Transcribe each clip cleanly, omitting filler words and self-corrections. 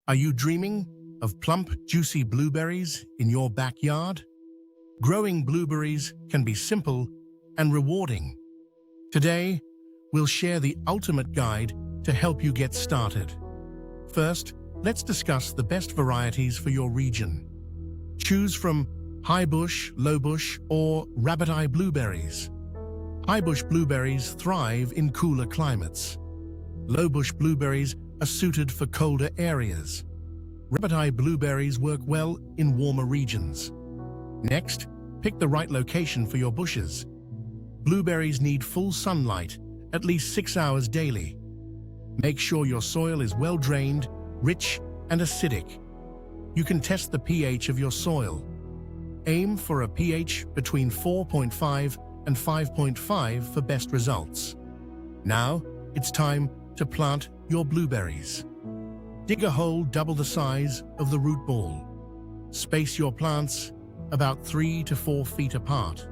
Are you dreaming of plump, juicy blueberries in your backyard? Growing blueberries can be simple and rewarding. Today, we'll share the ultimate guide to help you get started. First, let's discuss the best varieties for your region. Choose from high bush, low bush, or rabbit eye blueberries. High bush blueberries thrive in cooler climates. Low bush blueberries are suited for colder areas. Rabbit eye blueberries work well in warmer regions. Next, pick the right location for your bushes. Blueberries need full sunlight, at least 6 hours daily. Make sure your soil is well drained, rich, and acidic. You can test the pH of your soil. Aim for a pH between 4.5 and 5.5 for best results. Now, it's time to plant your blueberries. Dig a hole double the size of the root ball. Space your plants about 3 to 4 feet apart.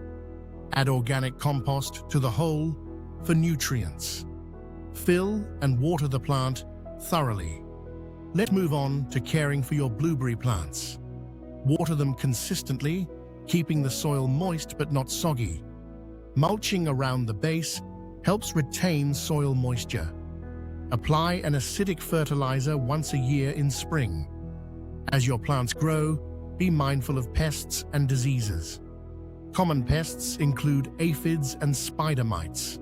Add organic compost to the hole for nutrients. Fill and water the plant thoroughly. Let's move on to caring for your blueberry plants. Water them consistently, keeping the soil moist but not soggy. Mulching around the base helps retain soil moisture. Apply an acidic fertilizer once a year in spring. As your plants grow, be mindful of pests and diseases. Common pests include aphids and spider mites.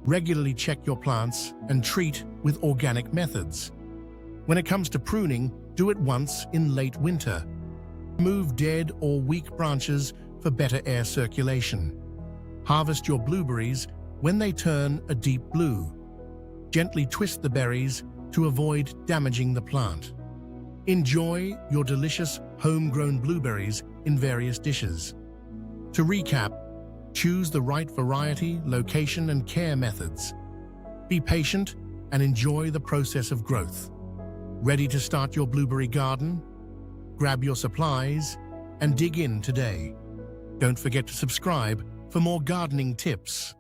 Regularly check your plants and treat with organic methods. When it comes to pruning, do it once in late winter. Remove dead or weak branches for better air circulation. Harvest your blueberries when they turn a deep blue. Gently twist the berries to avoid damaging the plant. Enjoy your delicious homegrown blueberries in various dishes. To recap, choose the right variety, location, and care methods. Be patient and enjoy the process of growth. Ready to start your blueberry garden? Grab your supplies and dig in today. Don't forget to subscribe for more gardening tips.